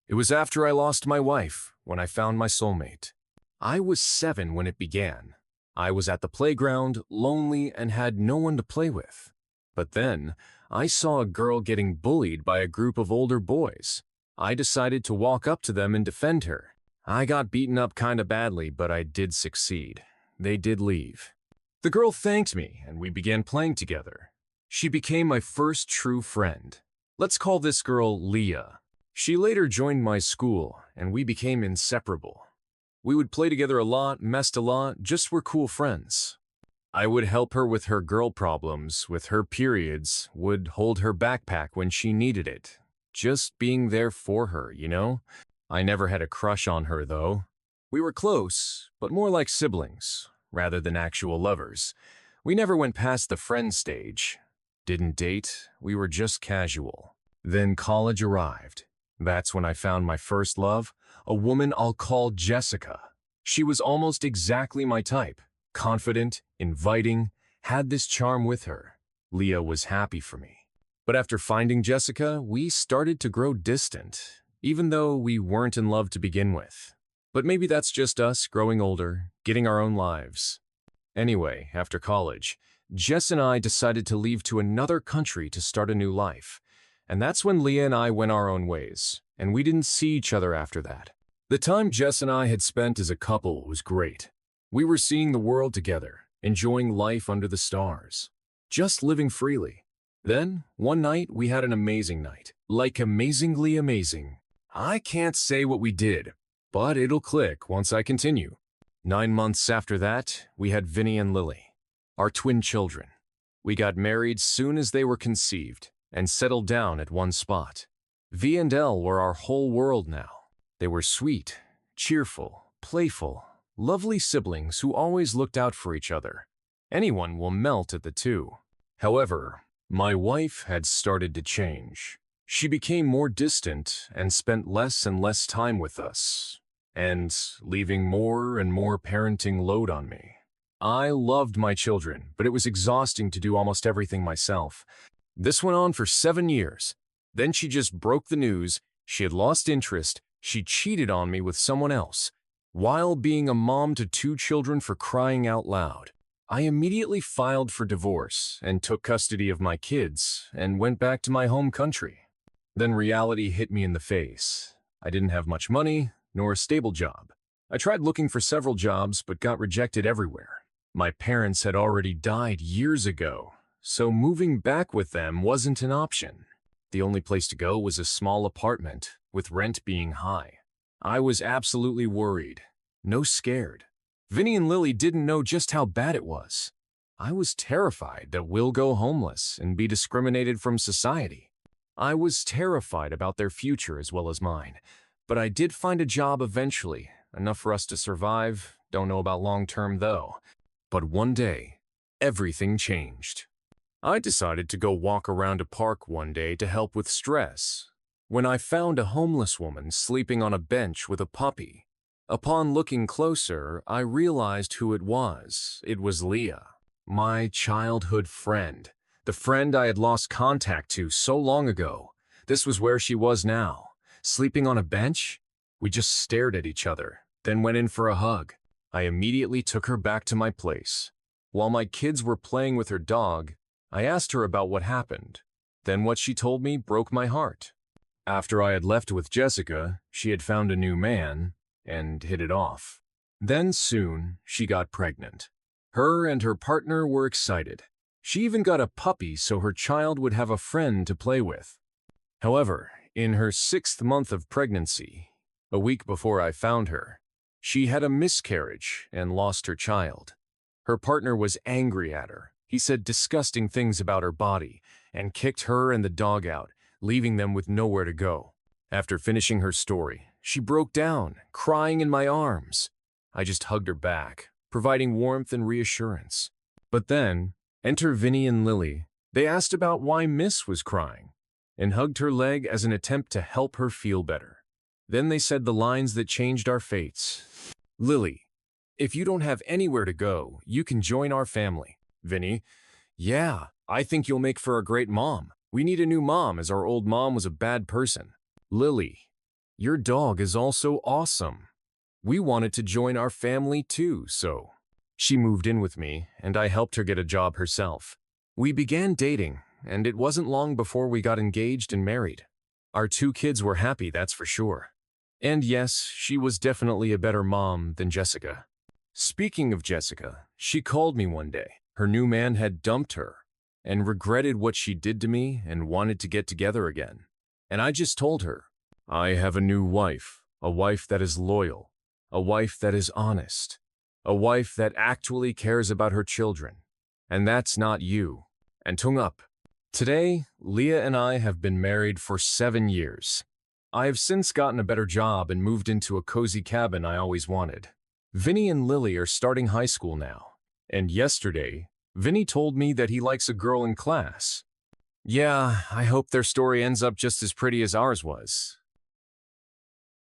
It was after I lost my wife when I found my soulmate. I was 7 when it began. I was at the playground, lonely, and had no one to play with. But then, I saw a girl getting bullied by a group of older boys. I decided to walk up to them and defend her. I got beaten up kinda badly, but I did succeed. They did leave. The girl thanked me, and we began playing together. She became my first true friend. Let's call this girl Leah. She later joined my school, and we became inseparable. We would play together a lot, messed a lot, just were cool friends. I would help her with her girl problems, with her periods, would hold her backpack when she needed it. Just being there for her, you know? I never had a crush on her, though. We were close, but more like siblings, rather than actual lovers. We never went past the friend stage. Didn't date, we were just casual. Then college arrived. That's when I found my first love, a woman I'll call Jessica. She was almost exactly my type. Confident, inviting, had this charm with her. Leah was happy for me. But after finding Jessica, we started to grow distant, even though we weren't in love to begin with. But maybe that's just us growing older, getting our own lives. Anyway, after college, Jess and I decided to leave to another country to start a new life. And that's when Leah and I went our own ways, and we didn't see each other after that. The time Jess and I had spent as a couple was great. We were seeing the world together, enjoying life under the stars, just living freely. Then, one night, we had an amazing night. Like amazingly amazing. I can't say what we did, but it'll click once I continue. 9 months after that, we had Vinny and Lily, our twin children. We got married soon as they were conceived and settled down at one spot. V and L were our whole world now. They were sweet, cheerful, playful, lovely siblings who always looked out for each other. Anyone will melt at the two. However, my wife had started to change. She became more distant and spent less and less time with us, and leaving more and more parenting load on me. I loved my children, but it was exhausting to do almost everything myself. This went on for 7 years. Then she just broke the news. She had lost interest. She cheated on me with someone else, while being a mom to 2 children for crying out loud. I immediately filed for divorce and took custody of my kids and went back to my home country. Then reality hit me in the face. I didn't have much money, nor a stable job. I tried looking for several jobs, but got rejected everywhere. My parents had already died years ago, so moving back with them wasn't an option. The only place to go was a small apartment, with rent being high. I was absolutely worried, no scared. Vinny and Lily didn't know just how bad it was. I was terrified that we'll go homeless and be discriminated from society. I was terrified about their future as well as mine, but I did find a job eventually, enough for us to survive. Don't know about long-term though. But one day, everything changed. I decided to go walk around a park one day to help with stress, when I found a homeless woman sleeping on a bench with a puppy. Upon looking closer, I realized who it was. It was Leah, my childhood friend, the friend I had lost contact to so long ago. This was where she was now, sleeping on a bench. We just stared at each other, then went in for a hug. I immediately took her back to my place. While my kids were playing with her dog, I asked her about what happened. Then what she told me broke my heart. After I had left with Jessica, she had found a new man and hit it off. Then soon, she got pregnant. Her and her partner were excited. She even got a puppy so her child would have a friend to play with. However, in her 6th month of pregnancy, a week before I found her, she had a miscarriage and lost her child. Her partner was angry at her. He said disgusting things about her body and kicked her and the dog out, leaving them with nowhere to go. After finishing her story, she broke down, crying in my arms. I just hugged her back, providing warmth and reassurance. But then, enter Vinny and Lily. They asked about why Miss was crying, and hugged her leg as an attempt to help her feel better. Then they said the lines that changed our fates. Lily, if you don't have anywhere to go, you can join our family. Vinny, yeah, I think you'll make for a great mom. We need a new mom as our old mom was a bad person. Lily, Your dog is also awesome. We wanted to join our family too, so. She moved in with me, and I helped her get a job herself. We began dating, and it wasn't long before we got engaged and married. Our 2 kids were happy, that's for sure. And yes, she was definitely a better mom than Jessica. Speaking of Jessica, she called me one day. Her new man had dumped her and regretted what she did to me and wanted to get together again. And I just told her, I have a new wife, a wife that is loyal, a wife that is honest, a wife that actually cares about her children. And that's not you. And hung up. Today, Leah and I have been married for 7 years. I have since gotten a better job and moved into a cozy cabin I always wanted. Vinny and Lily are starting high school now. And yesterday, Vinny told me that he likes a girl in class. Yeah, I hope their story ends up just as pretty as ours was.